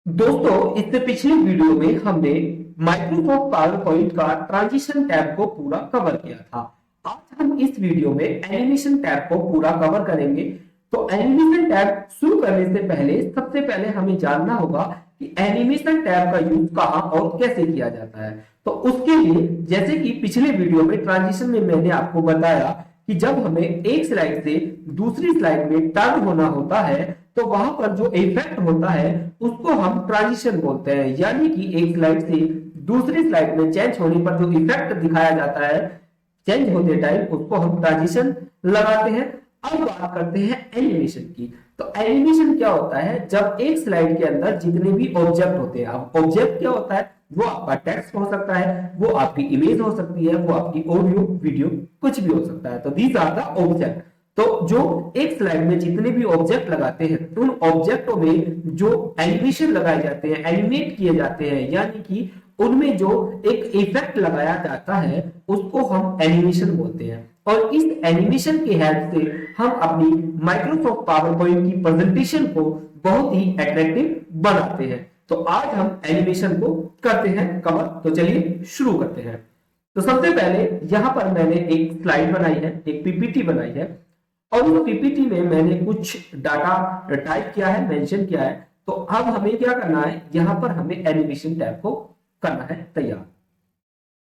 दोस्तों, इससे पिछले वीडियो में हमने माइक्रोसॉफ्ट पावर पॉइंट का ट्रांजिशन टैब को पूरा कवर किया था। आज हम इस वीडियो में एनिमेशन टैब को पूरा कवर करेंगे। तो एनिमेशन टैब शुरू करने से पहले सबसे पहले हमें जानना होगा कि एनिमेशन टैब का यूज कहाँ और कैसे किया जाता है। तो उसके लिए जैसे कि पिछले वीडियो में ट्रांजिशन में मैंने आपको बताया कि जब हमें एक स्लाइड से दूसरी स्लाइड में टर्न होना होता है तो वहां पर जो इफेक्ट होता है उसको हम ट्रांजिशन बोलते हैं। यानी कि एक स्लाइड से दूसरी स्लाइड में चेंज होने पर जो इफेक्ट दिखाया जाता है चेंज होते टाइम उसको हम ट्रांजिशन लगाते हैं। अब बात करते हैं एनिमेशन की। तो एनिमेशन क्या होता है, जब एक स्लाइड के अंदर जितने भी ऑब्जेक्ट होते हैं, अब ऑब्जेक्ट क्या होता है, वो आपका टेक्स्ट हो सकता है, वो आपकी इमेज हो सकती है, वो आपकी ऑडियो वीडियो कुछ भी हो सकता है। तो दीज आर द ऑब्जेक्ट। तो जो एक स्लाइड में जितने भी ऑब्जेक्ट लगाते हैं उन ऑब्जेक्टों में जो एनिमेशन लगाए जाते हैं, एनिमेट किए जाते हैं, यानी कि उनमें जो एक इफेक्ट लगाया जाता है उसको हम एनिमेशन बोलते हैं। और इस एनिमेशन की हेल्प से हम अपनी माइक्रोसॉफ्ट पावर पॉइंट की प्रेजेंटेशन को बहुत ही अट्रैक्टिव बनाते हैं। तो आज हम एनिमेशन को करते हैं कवर। तो चलिए शुरू करते हैं। तो सबसे पहले यहां पर मैंने एक स्लाइड बनाई है, एक पीपीटी बनाई है, और उस पीपीटी में मैंने कुछ डाटा टाइप किया है, मेंशन किया है। तो अब हमें क्या करना है, यहां पर हमें एनिमेशन टैब को करना है तैयार।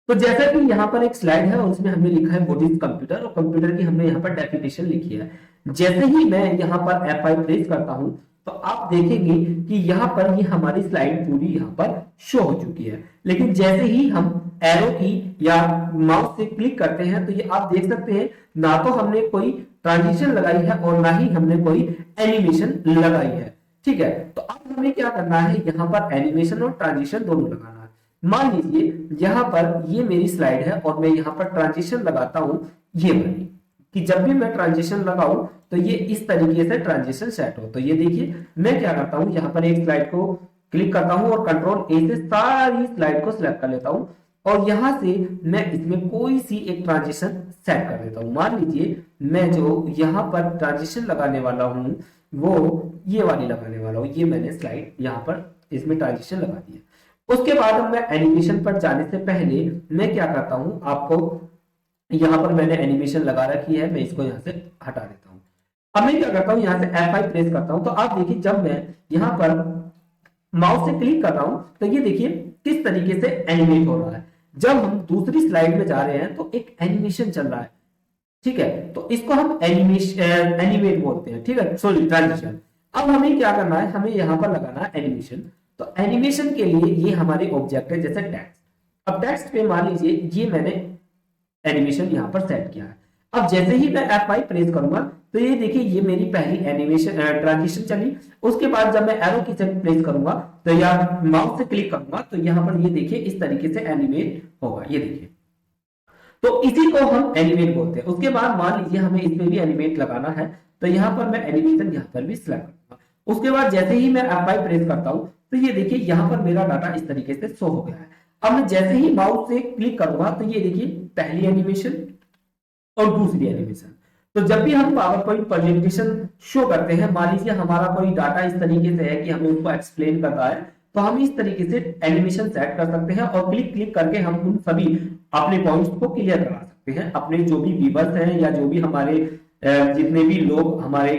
तो जैसा कि यहाँ पर एक स्लाइड है और उसमें हमने लिखा है व्हाट इज कंप्यूटर, और कंप्यूटर की हमने यहाँ पर डेफिनेशन लिखी है। जैसे ही मैं यहाँ पर F5 प्रेस करता हूं तो आप देखेंगे कि यहाँ पर ये हमारी स्लाइड पूरी यहाँ पर शो हो चुकी है। लेकिन जैसे ही हम एरो की या माउस से क्लिक करते हैं तो ये आप देख सकते हैं ना तो हमने कोई ट्रांजिशन लगाई है और ना ही हमने कोई एनिमेशन लगाई है। ठीक है, तो अब हमें क्या करना है, यहाँ पर एनिमेशन और ट्रांजिशन दोनों लगाना है। मान लीजिए यहां पर ये मेरी स्लाइड है और मैं यहां पर ट्रांजिशन लगाता हूं ये वाली, कि जब भी मैं ट्रांजिशन लगाऊं तो ये इस तरीके से ट्रांजिशन सेट हो। तो ये देखिए मैं क्या करता हूं, यहां पर एक स्लाइड को क्लिक करता हूं और कंट्रोल ए से सारी स्लाइड को सिलेक्ट कर लेता हूं और यहां से मैं इसमें कोई सी एक ट्रांजिशन सेट कर देता हूं। मान लीजिए मैं जो यहां पर ट्रांजिशन लगाने वाला हूं वो ये वाली लगाने वाला हूं। ये मैंने स्लाइड यहां पर इसमें ट्रांजिशन लगा दिया। उसके बाद मैं एनिमेशन पर जाने से पहले मैं क्या करता हूं, आपको यहां पर मैंने एनिमेशन लगा रखी है, मैं इसको यहां से हटा देता हूं। अब मैं क्या करता हूं, यहां से F5 प्रेस करता हूं। तो आप देखिए जब मैं यहां पर माउस से क्लिक कर रहा हूं तो ये देखिए किस तरीके से एनिमेट हो रहा है। जब हम दूसरी स्लाइड में जा रहे हैं तो एक एनिमेशन चल रहा है। ठीक है, तो इसको हम एनिमेशन एनिमेट बोलते हैं। ठीक है, सॉरी ट्रांजिशन। अब हमें क्या करना है, हमें यहां पर लगाना है एनिमेशन। तो एनिमेशन के लिए ये हमारे ऑब्जेक्ट है, जैसे टेक्स्ट। अब टेक्स्ट पे मान लीजिए ये मैंने एनिमेशन यहां पर सेट किया है। अब जैसे ही मैं F5 प्रेस करूंगा तो ये देखिए ये मेरी पहली एनिमेशन ट्रांजिशन चली। उसके बाद जब मैं एरो की से प्रेस करूंगा तो या माउस से क्लिक करूंगा तो यहां पर ये देखिए इस तरीके से एनिमेट होगा। ये देखिए, तो इसी को हम एनिमेट बोलते हैं। उसके बाद मान लीजिए हमें इसमें भी एनिमेट लगाना है तो यहां पर मैं एनिमेशन यहां पर भी सिलेक्ट करूंगा। उसके बाद जैसे ही मैं F5 प्रेस करता हूं तो ये देखिए यहां पर मेरा डाटा इस तरीके से शो हो गया है। अब मैं जैसे ही माउस से क्लिक करूंगा तो ये देखिए पहली एनिमेशन और दूसरी एनिमेशन। तो जब भी हम पावर पॉइंट प्रेजेंटेशन शो करते हैं, मान लीजिए हमारा कोई डाटा इस तरीके से है कि हमें उसको एक्सप्लेन करना है, तो हम इस तरीके से एनिमेशन सेट कर सकते हैं और क्लिक क्लिक करके हम उन सभी अपने पॉइंट्स को क्लियर करा सकते हैं। अपने जो भी व्यूअर्स हैं या जो भी हमारे जितने भी लोग हमारे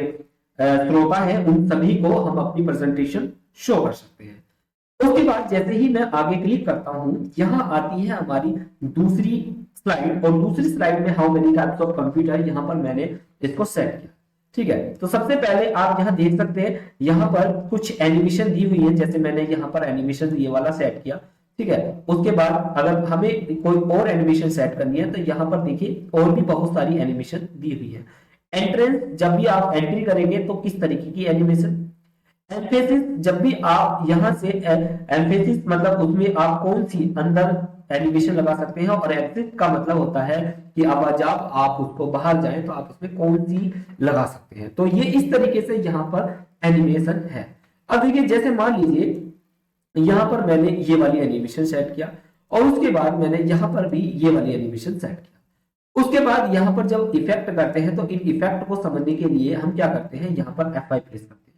श्रोता हैं उन सभी को हम अपनी प्रेजेंटेशन शो कर सकते हैं। उसके बाद जैसे ही मैं आगे क्लिक करता हूं, यहां आती है हमारी दूसरी स्लाइड, और दूसरी स्लाइड में how many types of computer यहां पर मैंने इसको सेट किया। ठीक है, तो सबसे पहले आप यहां देख सकते हैं यहां पर कुछ एनिमेशन दी हुई है, जैसे मैंने यहां पर एनिमेशन ये वाला सेट किया। ठीक है, उसके बाद अगर हमें कोई और एनिमेशन सेट करनी है तो यहां पर देखिए और भी बहुत सारी एनिमेशन दी हुई है। एंट्रेंस, जब भी आप एंट्री करेंगे तो किस तरीके की एनिमेशन। एम्फेसिस, जब भी आप यहां से एम्फेसिस मतलब उसमें आप कौन सी अंदर एनिमेशन लगा सकते हैं, और एग्जिट का मतलब होता है कि अब जब आप उसको बाहर जाएं तो आप उसमें कौन सी लगा सकते हैं। तो ये इस तरीके से यहाँ पर एनिमेशन है। अब देखिए जैसे मान लीजिए यहां पर मैंने ये वाली एनिमेशन सेट किया और उसके बाद मैंने यहां पर भी ये वाली एनिमेशन सेट किया। उसके बाद यहां पर जब इफेक्ट करते हैं तो इन इफेक्ट को समझने के लिए हम क्या करते हैं, यहां पर F5 प्रेस करते हैं।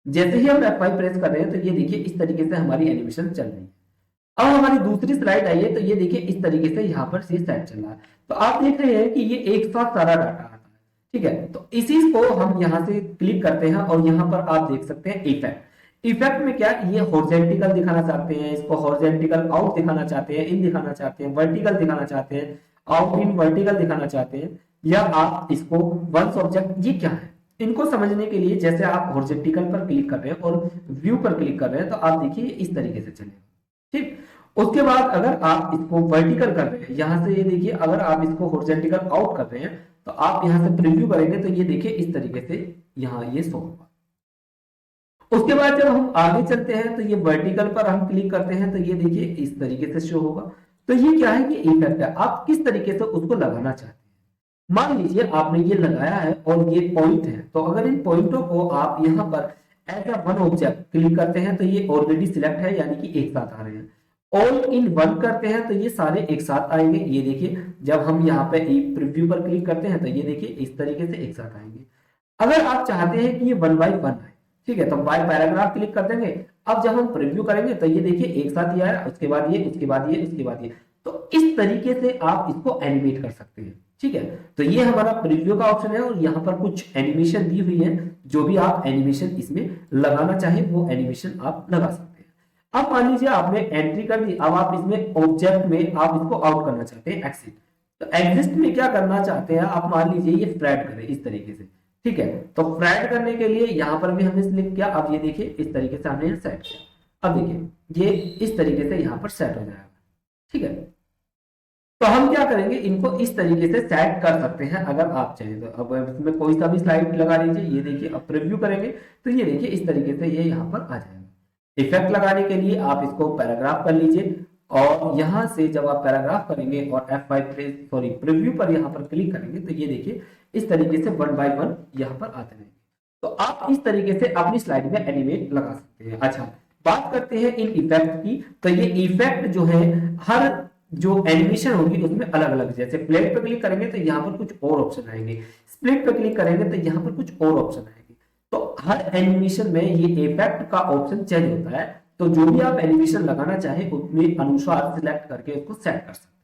जैसे ही हम F5 प्रेस कर रहे हैं तो ये देखिए इस तरीके से हमारी एनिमेशन चल रही है। अब हमारी दूसरी स्लाइड आई है तो ये देखिए इस तरीके से यहाँ पर ये सेट चल रहा है। तो आप देख रहे हैं कि ये एक साथ सारा डाटा आता है, ठीक है। तो इसी को हम यहाँ से क्लिक करते हैं और यहाँ पर आप देख सकते हैं इफेक्ट। इफेक्ट में क्या, ये हॉरिजॉन्टल दिखाना चाहते हैं, इसको हॉरिजॉन्टल आउट दिखाना चाहते हैं, इन दिखाना चाहते हैं, वर्टिकल दिखाना चाहते हैं, आउट इन वर्टिकल दिखाना चाहते हैं, या आप इसको वंस ऑब्जेक्ट, ये क्या है, इनको समझने के लिए जैसे आप हॉरिजॉन्टल पर क्लिक कर रहे हैं और व्यू पर क्लिक कर रहे हैं तो आप देखिए इस तरीके से चलेगा, ठीक। उसके बाद अगर आप इसको वर्टिकल कर रहे हैं, यहां से ये देखिए अगर आप इसको हॉरिजॉन्टल आउट कर रहे हैं तो आप यहां से प्रीव्यू करेंगे तो ये देखिए इस तरीके से यहां ये शो होगा। उसके बाद जब हम आगे चलते हैं तो ये वर्टिकल पर हम क्लिक करते हैं तो ये देखिए इस तरीके से शो होगा। तो ये क्या है, ये इफेक्ट है, आप किस तरीके से उसको लगाना चाहते हैं। मान लीजिए आपने ये लगाया है और ये पॉइंट है, तो अगर इन पॉइंटों को आप यहाँ पर as a one object click करते हैं तो ये ऑलरेडी सिलेक्ट है, यानी कि एक साथ आ रहे हैं। ऑल इन वन करते हैं तो ये सारे एक साथ आएंगे। ये देखिए जब हम यहाँ पे प्रीव्यू पर क्लिक करते हैं तो ये देखिए इस तरीके से एक साथ आएंगे। अगर आप चाहते हैं कि ये वन बाय वन आए, ठीक है, तो बाय पैराग्राफ क्लिक कर देंगे। अब जब हम प्रीव्यू करेंगे तो ये देखिए एक साथ ही आया, उसके बाद ये, उसके बाद ये, उसके बाद ये। तो इस तरीके से आप इसको एनिमेट कर सकते हैं, ठीक है। तो ये हमारा प्रीव्यू का ऑप्शन है और यहाँ पर कुछ एनिमेशन दी हुई है, जो भी आप एनिमेशन इसमें लगाना चाहे वो एनिमेशन आप लगा सकते हैं। अब मान लीजिए आपने एंट्री कर दी, अब आप इसमें ऑब्जेक्ट में आप इसको आउट करना चाहते हैं, एक्सिट। तो एग्जिस्ट में क्या करना चाहते हैं आप, मान लीजिए ये फ्लैट करें इस तरीके से, ठीक है। तो फ्लैट करने के लिए यहाँ पर भी हमने सिलेक्ट किया, अब ये देखिए इस तरीके से हमने सेट किया। अब देखिए ये इस तरीके से यहाँ पर सेट हो जाएगा, ठीक है। तो हम क्या करेंगे, इनको इस तरीके से सेट कर सकते हैं अगर आप चाहें तो। अब इसमें कोई सा भी स्लाइड लगा लीजिए, ये देखिए अब प्रीव्यू करेंगे तो ये देखिए इस तरीके से ये यहाँ पर आ जाएगा। इफेक्ट लगाने के लिए आप इसको पैराग्राफ कर लीजिए और यहां से जब आप पैराग्राफ करेंगे और F5 प्रीव्यू पर यहां पर क्लिक करेंगे तो ये देखिए इस तरीके से वन बाय वन यहां पर आते रहेंगे। तो आप इस तरीके से अपनी स्लाइड में एनिमेट लगा सकते हैं। अच्छा, बात करते हैं इन इफेक्ट की। तो ये इफेक्ट जो है हर जो एनिमेशन होगी उसमें अलग अलग, जैसे प्लेट पर क्लिक करेंगे तो यहाँ पर कुछ और ऑप्शन आएंगे, स्प्लिट पर क्लिक करेंगे तो यहाँ पर कुछ और ऑप्शन आएंगे। तो हर एनिमेशन में ये इफेक्ट का ऑप्शन चेंज होता है, तो जो भी आप एनिमेशन लगाना चाहे उसमें अनुसार सिलेक्ट करके उसको सेट कर सकते हैं।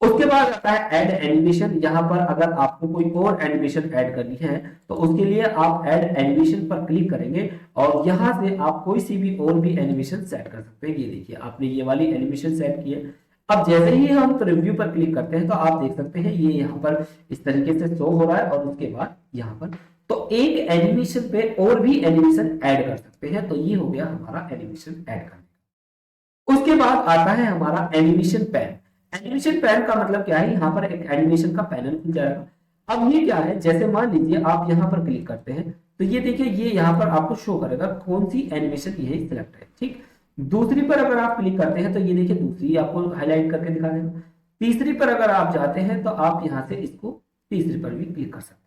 उसके बाद आता है ऐड एनिमेशन। यहाँ पर अगर आपको कोई और एनिमेशन ऐड करनी है तो उसके लिए आप ऐड एनिमेशन पर क्लिक करेंगे और यहाँ से आप कोई सी भी और भी एनिमेशन सेट कर सकते हैं। ये देखिए आपने ये वाली एनिमेशन सेट की है। अब जैसे ही हम प्रीव्यू पर क्लिक करते हैं तो आप देख सकते हैं ये यहाँ पर इस तरीके से शो हो रहा है और उसके बाद यहाँ पर तो एक एनिमेशन पे और भी एनिमेशन ऐड कर सकते हैं। तो ये हो गया हमारा एनिमेशन ऐड करने का। उसके बाद आता है हमारा एनिमेशन पैन। एनिमेशन पैन का मतलब क्या है, यहाँ पर एक एनिमेशन का पैनल खुल जाएगा। अब ये क्या है, जैसे मान लीजिए आप यहाँ पर क्लिक करते हैं तो ये देखिए ये यहाँ पर आपको शो करेगा कौन सी एनिमेशन ये सिलेक्ट है, ठीक। दूसरी पर अगर आप क्लिक करते हैं तो ये देखिए दूसरी आपको हाईलाइट करके दिखा देगा। तीसरी पर अगर आप जाते हैं तो आप यहाँ से इसको तीसरी पर भी क्लिक कर सकते हैं।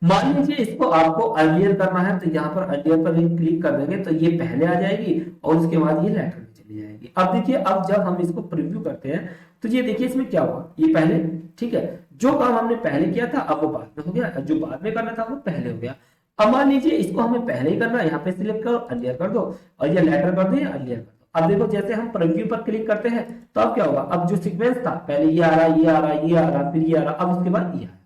मान लीजिए इसको आपको अर्लियर करना है तो यहाँ पर अर्लियर पर क्लिक कर देंगे तो ये पहले आ जाएगी और उसके बाद ये लेटर में चली जाएगी। अब देखिए अब जब हम इसको प्रीव्यू करते हैं तो ये देखिए इसमें क्या हुआ, ये पहले, ठीक है, जो काम हमने पहले किया था अब वो बाद में हो गया, जो बाद में करना था वो पहले हो गया। अब मान लीजिए इसको हमें पहले ही करना है, यहाँ पे सिलेक्ट करो, अर्लियर कर दो और ये लेटर कर दो या अर्लियर कर दो। अब देखो जैसे हम प्रीव्यू पर क्लिक करते हैं तो अब क्या होगा, अब जो सीक्वेंस था पहले ये आ रहा, ये आ रहा, ये आ रहा, फिर ये आ रहा, अब उसके बाद ये आ रहा,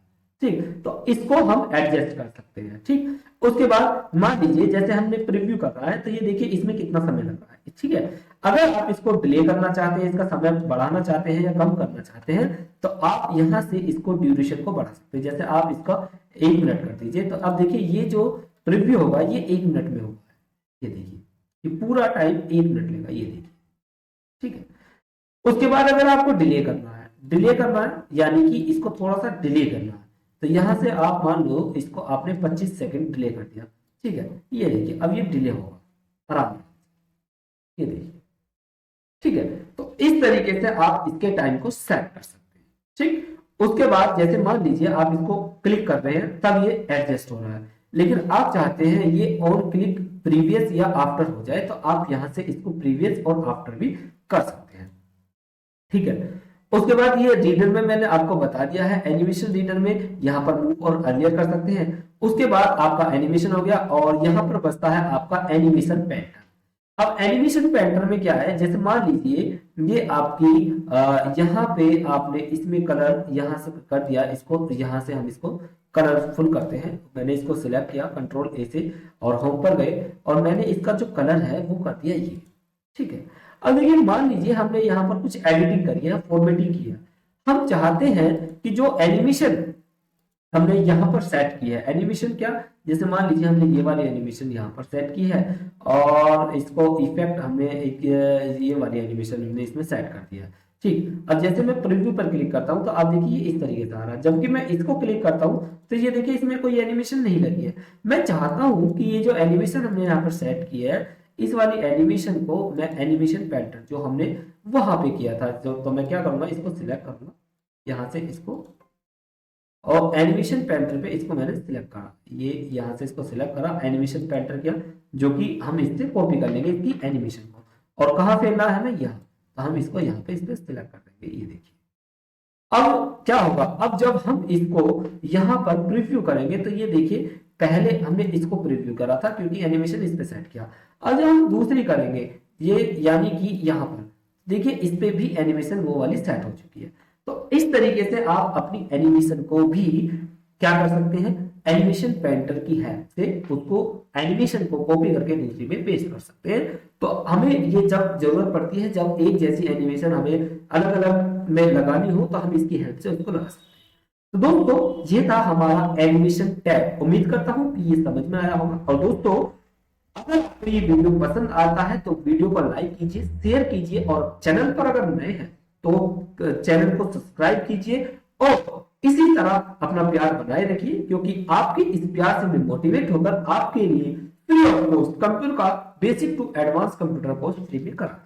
ठीक। तो इसको हम एडजस्ट कर सकते हैं, ठीक। उसके बाद मान लीजिए जैसे हमने प्रीव्यू कर रहा है तो ये देखिए इसमें कितना समय लग रहा है, ठीक है। अगर आप इसको डिले करना चाहते हैं, इसका समय बढ़ाना चाहते हैं या कम करना चाहते हैं तो आप यहां से इसको ड्यूरेशन को बढ़ा सकते हैं। जैसे आप इसका 1 मिनट कर दीजिए तो अब देखिए ये जो प्रीव्यू होगा ये 1 मिनट में होगा, ये देखिए ये पूरा टाइम 1 मिनट लेगा, ये देखिए, ठीक है। उसके बाद अगर आपको डिले करना है यानी कि इसको थोड़ा सा डिले करना है तो यहां से आप मान लो इसको आपने 25 सेकंड डिले कर दिया, ठीक है। ये देखिए अब ये डिले होगा आराम से, ये देखिए, ठीक है। तो इस तरीके से आप इसके टाइम को सेट कर सकते हैं, ठीक। उसके बाद जैसे मान लीजिए आप इसको क्लिक कर रहे हैं तब ये एडजस्ट हो रहा है, लेकिन आप चाहते हैं ये और क्लिक प्रीवियस या आफ्टर हो जाए तो आप यहां से इसको प्रीवियस और आफ्टर भी कर सकते हैं, ठीक है। उसके बाद ये रीडर में मैंने आपको बता दिया है, एनिमेशन रीडर में यहाँ पर मूव और अर्लियर कर सकते हैं। उसके बाद आपका एनिमेशन हो गया और यहाँ पर बचता है आपका एनिमेशन पेंटर। अब एनिमेशन पेंटर में क्या है, जैसे मान लीजिए ये आपकी यहाँ पे आपने इसमें कलर यहाँ से कर दिया, इसको यहाँ से हम इसको कलरफुल करते हैं। मैंने इसको सिलेक्ट किया कंट्रोल ए से और होम पर गए और मैंने इसका जो कलर है वो कर दिया ये, ठीक है। अब देखिए मान लीजिए हमने यहाँ पर कुछ एडिटिंग करी है, फॉर्मेटिंग की है। हम चाहते हैं कि जो एनिमेशन हमने यहाँ पर सेट की है, एनिमेशन क्या, जैसे मान लीजिए हमने ये वाली एनिमेशन यहाँ पर सेट की है और इसको इफेक्ट हमने एक ये वाली एनिमेशन हमने इसमें सेट कर दिया, ठीक। अब जैसे मैं प्रीव्यू पर क्लिक करता हूँ तो आप देखिए इस तरीके से आ रहा है, जबकि मैं इसको क्लिक करता हूँ तो ये देखिए इसमें कोई एनिमेशन नहीं लगी है। मैं चाहता हूँ कि ये जो एनिमेशन हमने यहाँ पर सेट की है, इस वाली एनिमेशन को मैं एनिमेशन पैटर्न जो हमने वहां पे किया था, तो मैं क्या करूंगा, इसको सिलेक्ट करूंगा यहाँ से इसको, और एनिमेशन पेंटर पे इसको मैंने सिलेक्ट करा, ये यहाँ से इसको सिलेक्ट करा, एनिमेशन पेंटर किया, जो कि हम इससे कॉपी कर लेंगे इसकी एनिमेशन को, और कहाँ फैलना है हमें यहाँ, तो हम इसको यहाँ पे इस पे सिलेक्ट कर देंगे। ये देखिए अब क्या होगा, अब जब हम इसको यहाँ पर प्रीव्यू करेंगे तो ये देखिए पहले हमने इसको प्रीव्यू करा था क्योंकि एनिमेशन इस पे सेट किया। अब जब हम दूसरी करेंगे ये, यानी कि यहाँ पर देखिए इस पे भी एनिमेशन वो वाली सेट हो चुकी है। तो इस तरीके से आप अपनी एनिमेशन को भी क्या कर सकते हैं, एनिमेशन पेंटर की हेल्प से उसको एनिमेशन को कॉपी करके दूसरी में पेस्ट कर सकते हैं। तो हमें ये जब जरूरत पड़ती है, जब एक जैसी एनिमेशन हमें अलग अलग में लगानी हो तो हम इसकी हेल्प से उसको लगा सकते हैं। तो दोस्तों ये था हमारा एनिमेशन टैब। उम्मीद करता हूं कि ये समझ में आया होगा। और दोस्तों अगर आपको ये वीडियो पसंद आता है तो वीडियो को लाइक कीजिए, शेयर कीजिए और चैनल पर अगर नए हैं तो चैनल को सब्सक्राइब कीजिए और इसी तरह अपना प्यार बनाए रखिए, क्योंकि आपके इस प्यार से मैं मोटिवेट होकर आपके लिए फ्री ऑफ कॉस्ट कंप्यूटर का basic to advance computer course free में करा।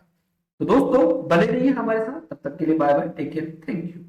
तो दोस्तों बने रहिए हमारे साथ, तब तक के लिए bye bye, take care, thank you.